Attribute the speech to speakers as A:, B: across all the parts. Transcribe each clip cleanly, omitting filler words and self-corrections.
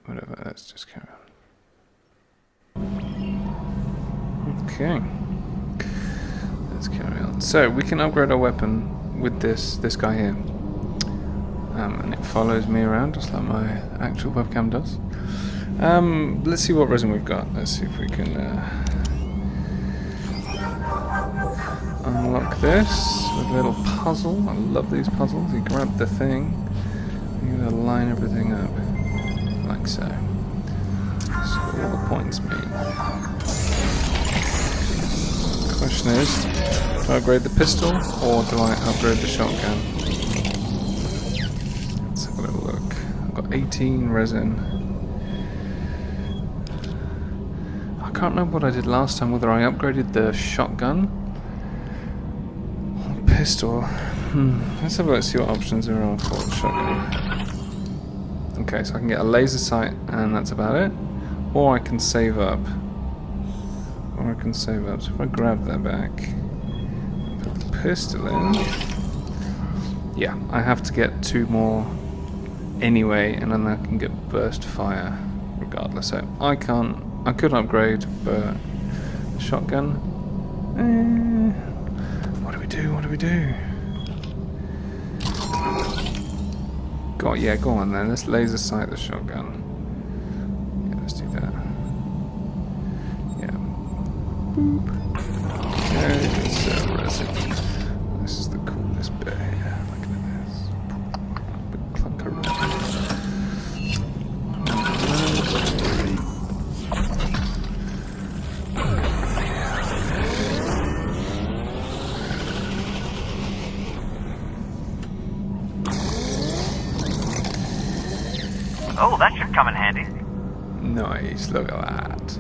A: whatever, let's just carry on. Okay. Let's carry on. So, we can upgrade our weapon with this guy here. And it follows me around just like my actual webcam does. Let's see what resin we've got. Let's see if we can unlock this with a little puzzle. I love these puzzles. You grab the thing and you gotta line everything up like so. That's all the points mean. The question is, do I upgrade the pistol or do I upgrade the shotgun? Let's have a little look. I've got 18 resin. I can't remember what I did last time, whether I upgraded the shotgun or the pistol. Let's have a look, see what options there are for the shotgun. Okay, so I can get a laser sight and that's about it. Or I can save up. So if I grab that back and put the pistol in. Yeah, I have to get 2 more anyway, and then I can get burst fire regardless. So I could upgrade, but the shotgun. What do we do? Go on then. Let's laser sight the shotgun. Yeah, let's do that. Yeah. Boop. Okay, so resin. This is the coolest bit here. Look at this. Big clunk of resin.
B: Oh, that should come in handy.
A: Nice, look at that.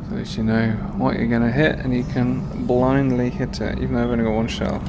A: So at least you know what you're going to hit and you can blindly hit it, even though I've only got 1 shell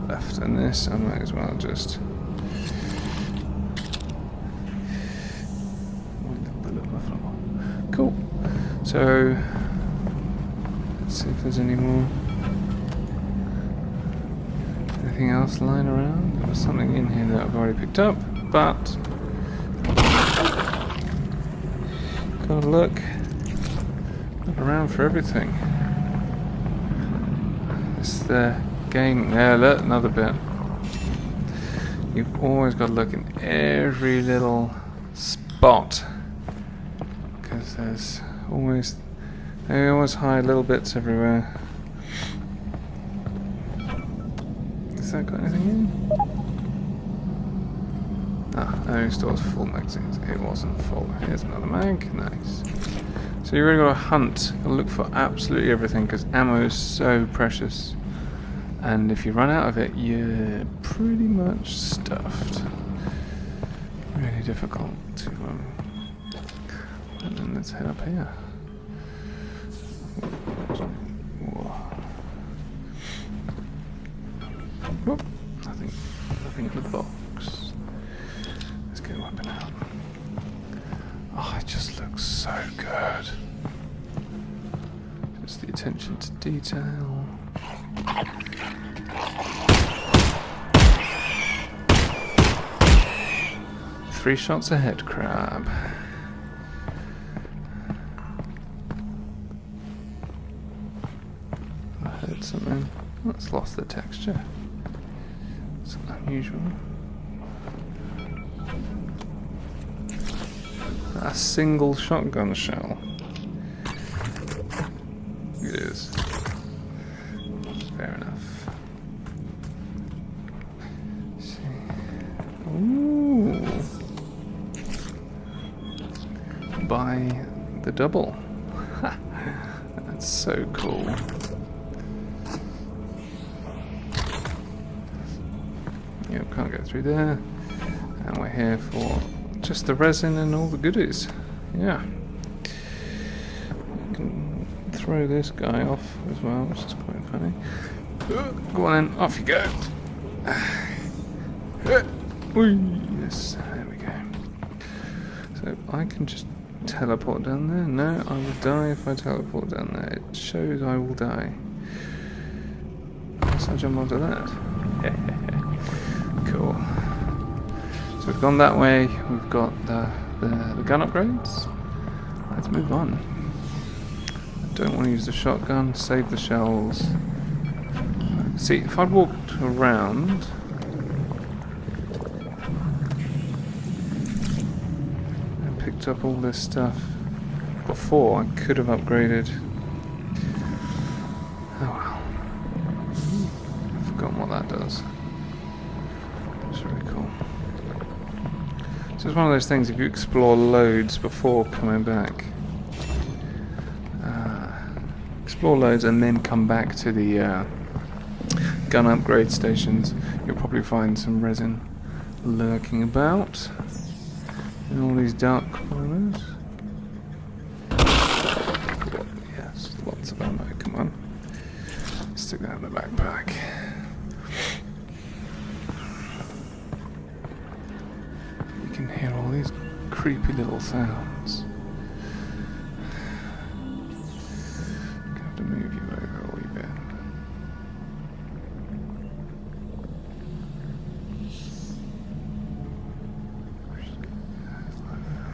A: left in this. I might as well just... Cool. So, let's see if there's any more. Anything else lying around? There was something in here that I've already picked up, but gotta look around for everything. It's the game. Yeah, look, another bit. You've always got to look in every little spot because they always hide little bits everywhere. Has that got anything in? Ah, only stores full magazines. It wasn't full. Here's another mag. Nice. So you really got to hunt. Got to look for absolutely everything because ammo is so precious. And if you run out of it, you're pretty much stuffed. Really difficult to. And then let's head up here. Whoop. Nothing in the box. Let's get a weapon out. Oh, it just looks so good. Just the attention to detail. Three shots ahead, crab. I heard something. That's lost the texture. It's unusual. A single shotgun shell. It is. Fair enough. Let's see. Ooh. Buy the double. That's so cool. Yep, can't get through there. And we're here for just the resin and all the goodies. Yeah. You can throw this guy off as well, which is quite funny. Go on then, off you go. Yes, there we go. So I can just teleport down there. No, I will die if I teleport down there. It shows I will die. Guess I'll jump onto that. Cool. gone that way. We've got the gun upgrades. Let's move on. I don't want to use the shotgun. Save the shells. See, if I'd walked around... and picked up all this stuff before, I could have upgraded. Oh well. I've forgotten what that does. That's really cool. So it's one of those things, if you explore loads before coming back, explore loads and then come back to the gun upgrade stations, you'll probably find some resin lurking about in all these dark corners. Yes, lots of ammo, come on. Stick that in the backpack. You can hear all these creepy little sounds. I'm gonna have to move you over a wee bit.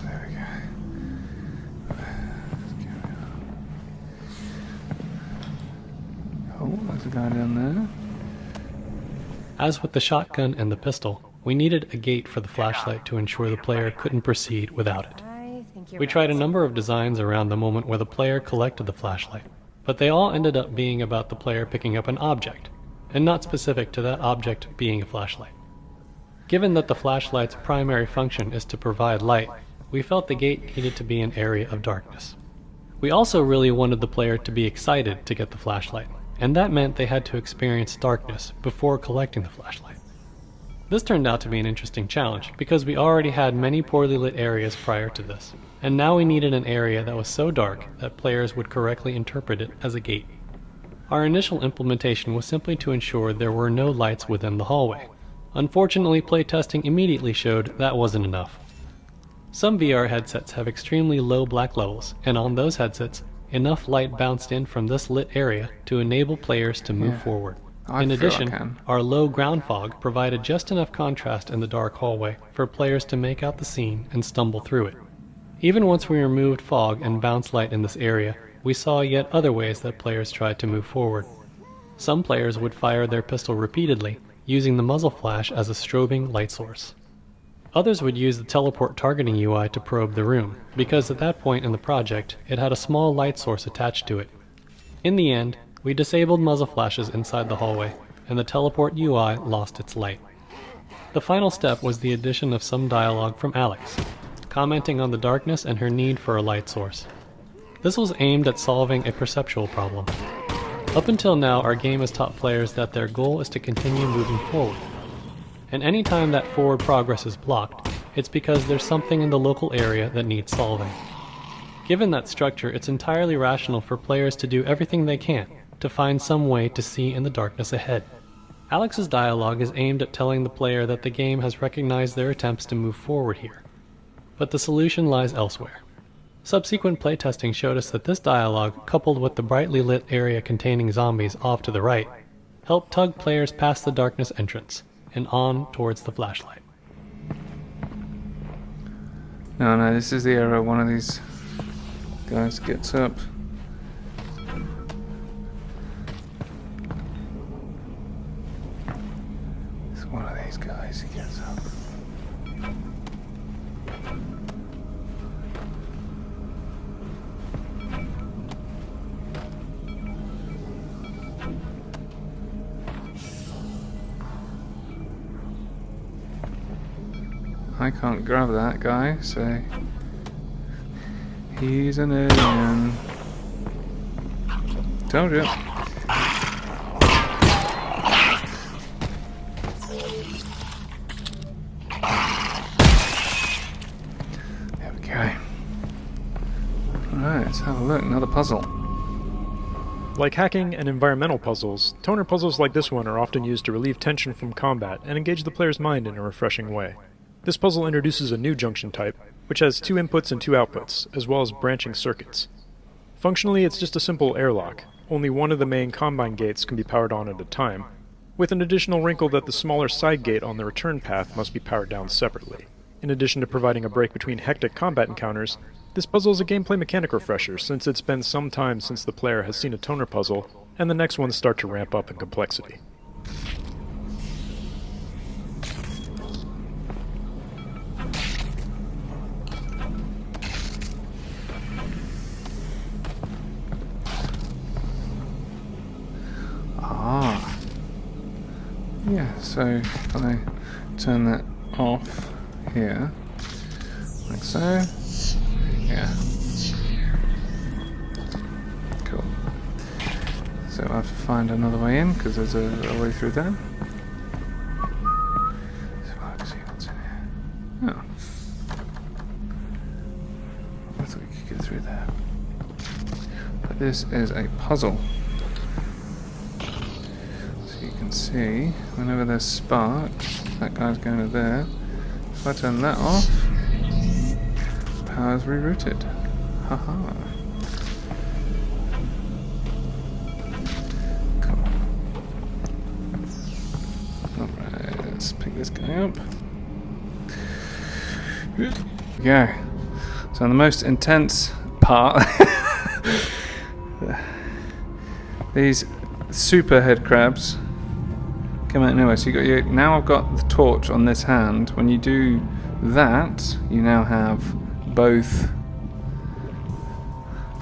A: There we go. Oh, there's a guy down there.
C: As with the shotgun and the pistol, we needed a gate for the flashlight to ensure the player couldn't proceed without it. We tried a number of designs around the moment where the player collected the flashlight, but they all ended up being about the player picking up an object, and not specific to that object being a flashlight. Given that the flashlight's primary function is to provide light, we felt the gate needed to be an area of darkness. We also really wanted the player to be excited to get the flashlight, and that meant they had to experience darkness before collecting the flashlight. This turned out to be an interesting challenge, because we already had many poorly lit areas prior to this, and now we needed an area that was so dark that players would correctly interpret it as a gate. Our initial implementation was simply to ensure there were no lights within the hallway. Unfortunately, playtesting immediately showed that wasn't enough. Some VR headsets have extremely low black levels, and on those headsets, enough light bounced in from this lit area to enable players to move forward. In addition, our low ground fog provided just enough contrast in the dark hallway for players to make out the scene and stumble through it. Even once we removed fog and bounce light in this area, we saw yet other ways that players tried to move forward. Some players would fire their pistol repeatedly, using the muzzle flash as a strobing light source. Others would use the teleport targeting UI to probe the room, because at that point in the project, it had a small light source attached to it. In the end, we disabled muzzle flashes inside the hallway, and the teleport UI lost its light. The final step was the addition of some dialogue from Alyx, commenting on the darkness and her need for a light source. This was aimed at solving a perceptual problem. Up until now, our game has taught players that their goal is to continue moving forward. And any time that forward progress is blocked, it's because there's something in the local area that needs solving. Given that structure, it's entirely rational for players to do everything they can to find some way to see in the darkness ahead. Alyx's dialogue is aimed at telling the player that the game has recognized their attempts to move forward here, but the solution lies elsewhere. Subsequent playtesting showed us that this dialogue, coupled with the brightly lit area containing zombies off to the right, helped tug players past the darkness entrance and on towards the flashlight.
A: No, this is the area one of these guys gets up. It's one of these guys who gets up. I can't grab that guy, so he's an alien. Told you. There we go. Alright, let's have a look. Another puzzle.
D: Like hacking and environmental puzzles, toner puzzles like this one are often used to relieve tension from combat and engage the player's mind in a refreshing way. This puzzle introduces a new junction type, which has 2 inputs and 2 outputs, as well as branching circuits. Functionally, it's just a simple airlock. Only one of the main combine gates can be powered on at a time, with an additional wrinkle that the smaller side gate on the return path must be powered down separately. In addition to providing a break between hectic combat encounters, this puzzle is a gameplay mechanic refresher since it's been some time since the player has seen a toner puzzle, and the next ones start to ramp up in complexity.
A: Ah. Yeah, so if I turn that off here, like so. Yeah. Cool. So I have to find another way in because there's a way through there. So I can see what's in here. Oh. I thought we could get through there. But this is a puzzle. So you can see whenever there's sparks, that guy's going to there. If I turn that off, power's rerouted. Haha. Come on. Alright, let's pick this guy up. There we go. So the most intense part, these super head crabs come out anyway. So you got your, now I've got the torch on this hand. When you do that, you now have both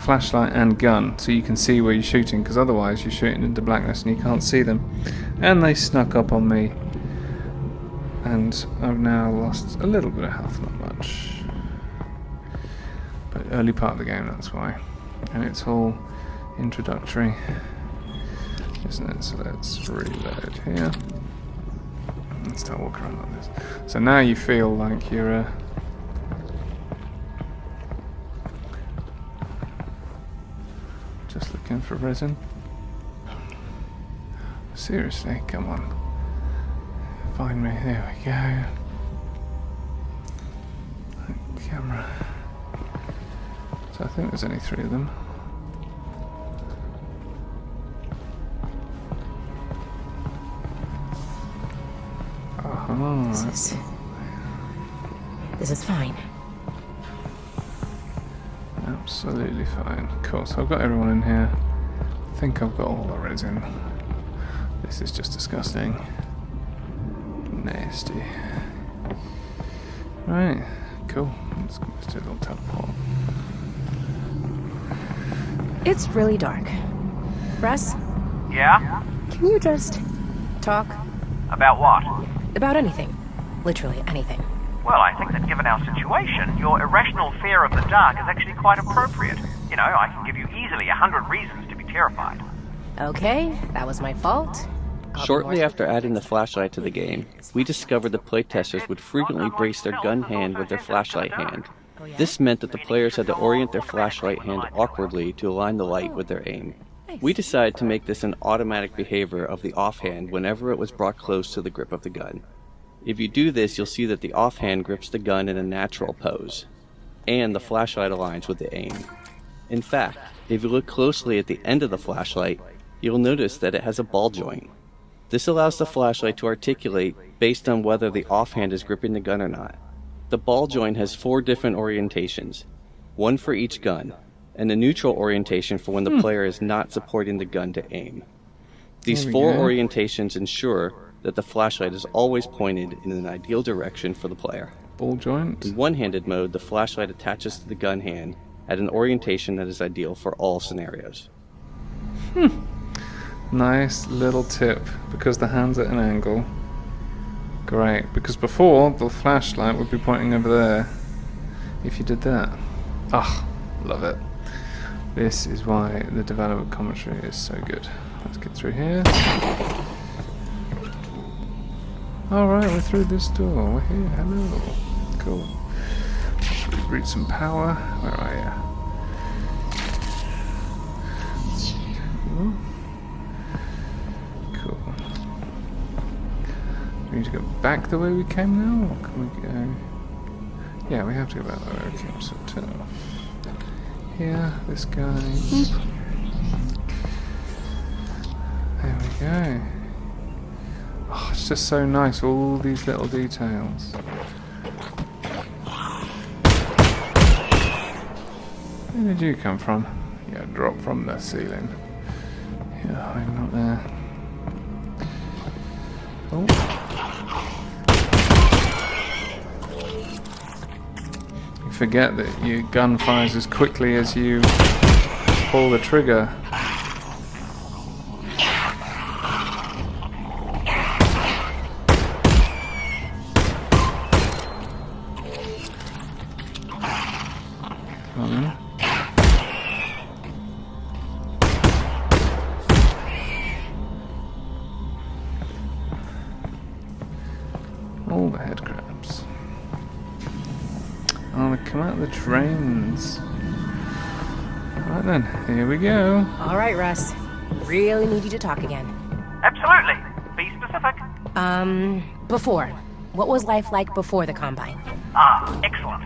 A: flashlight and gun, so you can see where you're shooting, because otherwise you're shooting into blackness and you can't see them. And they snuck up on me, and I've now lost a little bit of health, not much, but early part of the game, that's why. And it's all introductory, isn't it? So let's reload here and start walking around like this. So now you feel like you're just looking for resin. Seriously, come on. Find me. There we go. Camera. So I think there's only 3 of them.
E: This is fine.
A: Absolutely fine. Cool, so I've got everyone in here. I think I've got all the resin. This is just disgusting. Nasty. Right, cool. Let's do a little teleport.
E: It's really dark. Russ,
B: Yeah?
E: can you just talk
B: About what?
E: about anything? Literally anything.
B: Well, I think that given our situation, your irrational fear of the dark is actually quite appropriate. You know, I can give you easily 100 reasons to be terrified.
E: Okay, that was my fault.
F: Shortly after adding the flashlight to the game, we discovered the playtesters would frequently brace their gun hand with their flashlight hand. This meant that the players had to orient their flashlight hand awkwardly to align the light with their aim. We decided to make this an automatic behavior of the offhand whenever it was brought close to the grip of the gun. If you do this, you'll see that the offhand grips the gun in a natural pose, and the flashlight aligns with the aim. In fact, if you look closely at the end of the flashlight, you'll notice that it has a ball joint. This allows the flashlight to articulate based on whether the offhand is gripping the gun or not. The ball joint has 4 different orientations, one for each gun, and a neutral orientation for when the player is not supporting the gun to aim. These 4 orientations ensure that the flashlight is always pointed in an ideal direction for the player.
A: Ball joint.
F: In one-handed mode, the flashlight attaches to the gun hand at an orientation that is ideal for all scenarios.
A: Nice little tip, because the hand's at an angle. Great, because before the flashlight would be pointing over there if you did that. Ah, love it. This is why the developer commentary is so good. Let's get through here. Alright, we're through this door. We're here. Hello. Cool. Let's reroute some power. Where are you? Cool. We need to go back the way we came now, or can we go? Yeah, we have to go back the way we came, so turn it off. Here, this guy. There we go. Oh, it's just so nice, all these little details. Where did you come from? Yeah, drop from the ceiling. Yeah, I'm not there. Oh. You forget that your gun fires as quickly as you pull the trigger. Come on then. All the head crabs. Oh, they come out of the trains. Right then, here we go.
E: All right, Russ. Really need you to talk again.
B: Absolutely. Be specific.
E: Before. What was life like before the Combine?
B: Ah, excellent.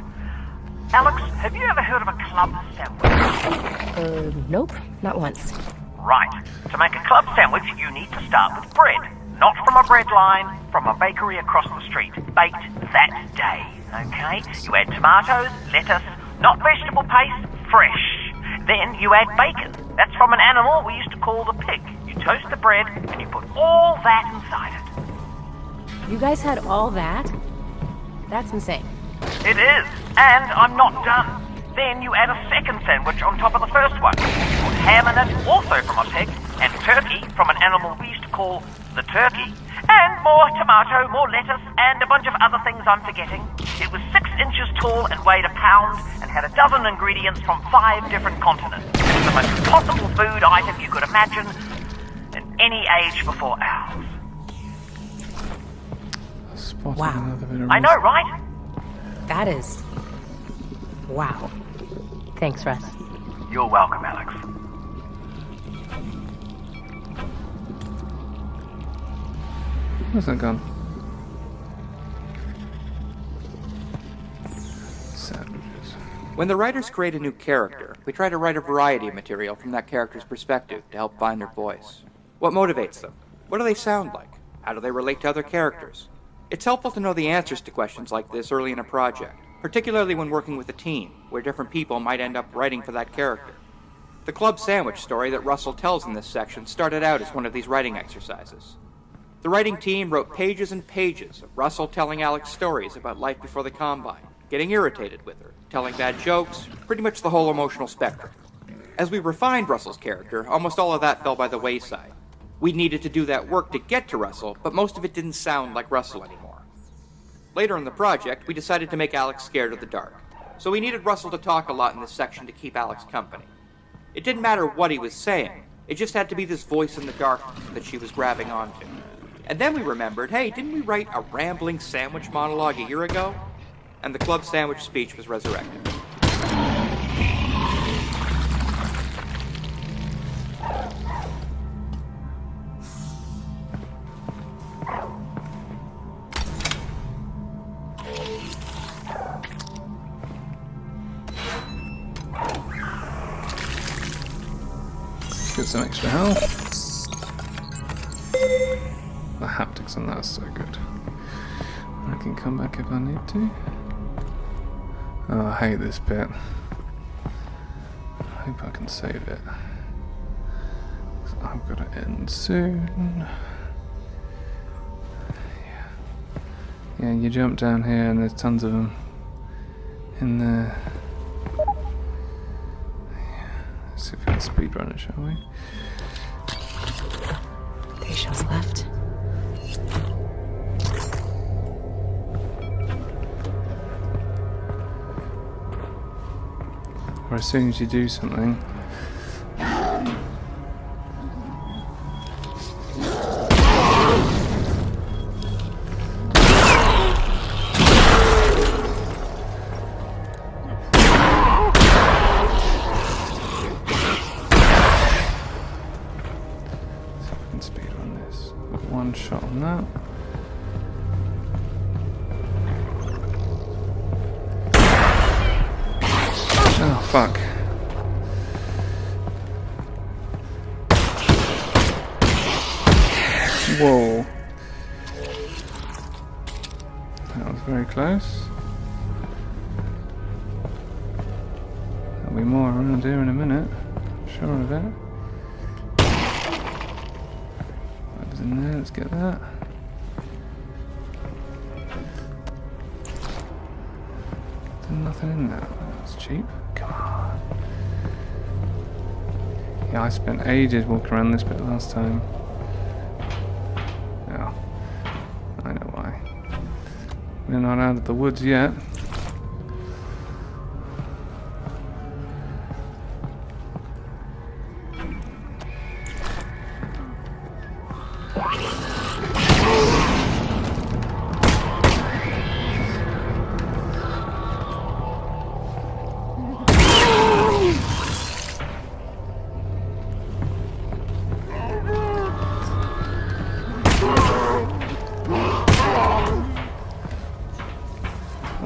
B: Alyx, have you ever heard of a club sandwich?
E: Nope. Not once.
B: Right. To make a club sandwich, you need to start with bread. Not from a bread line, from a bakery across the street. Baked that day, okay? You add tomatoes, lettuce, not vegetable paste, fresh. Then you add bacon. That's from an animal we used to call the pig. You toast the bread, and you put all that inside it.
E: You guys had all that? That's insane.
B: It is, and I'm not done. Then you add a second sandwich on top of the first one. You put ham in it, also from a pig, and turkey from an animal we used to call the turkey, and more tomato, more lettuce, and a bunch of other things I'm forgetting. It was 6 inches tall and weighed a pound, and had a dozen ingredients from 5 different continents. It was the most impossible food item you could imagine in any age before ours.
E: Wow.
B: I know, right?
E: That is... wow. Thanks, Russ.
B: You're welcome, Alyx.
A: Where's that gone? Sandwiches.
G: When the writers create a new character, we try to write a variety of material from that character's perspective to help find their voice. What motivates them? What do they sound like? How do they relate to other characters? It's helpful to know the answers to questions like this early in a project, particularly when working with a team, where different people might end up writing for that character. The club sandwich story that Russell tells in this section started out as one of these writing exercises. The writing team wrote pages and pages of Russell telling Alyx stories about life before the Combine, getting irritated with her, telling bad jokes, pretty much the whole emotional spectrum. As we refined Russell's character, almost all of that fell by the wayside. We needed to do that work to get to Russell, but most of it didn't sound like Russell anymore. Later in the project, we decided to make Alyx scared of the dark, so we needed Russell to talk a lot in this section to keep Alyx company. It didn't matter what he was saying, it just had to be this voice in the darkness that she was grabbing onto. And then we remembered, hey, didn't we write a rambling sandwich monologue a year ago? And the club sandwich speech was resurrected.
A: Get some extra health. The haptics on that are so good. I can come back if I need to. Oh, I hate this bit. I hope I can save it. I've got to end soon. Yeah, you jump down here and there's tons of them in there. Let's see if we can speedrun it, shall we?
E: Patience left.
A: Or as soon as you do something. One shot on that. Oh, fuck. Whoa. That was very close. There'll be more around here in a minute. I'm sure of it. Whatever's in there, let's get that. There's nothing in there. That's cheap. Come on. Yeah, I spent ages walking around this bit last time. Yeah, I know why. We're not out of the woods yet.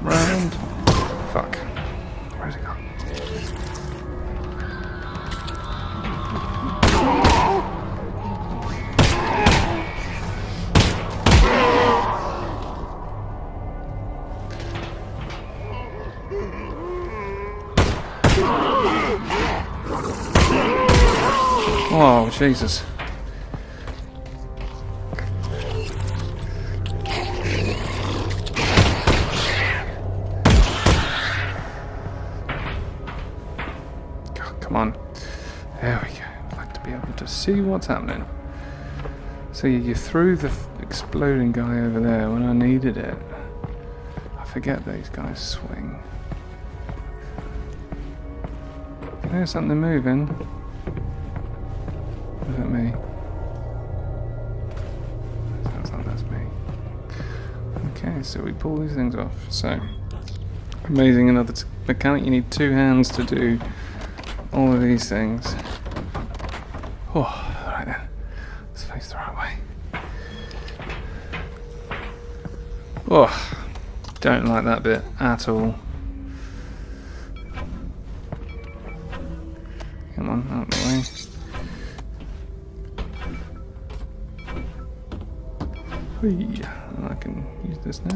A: Round. Fuck. Where's it gone? Oh, Jesus. Come on. There we go. I'd like to be able to see what's happening. So you threw the exploding guy over there when I needed it. I forget these guys swing. Can I hear something moving? Or is that me? Sounds like that's me. Okay, so we pull these things off. So, amazing, another mechanic. You need 2 hands to do all of these things. Oh, alright then. Let's face the right way. Oh, don't like that bit at all. Come on, out of the way. Whee! I can use this now.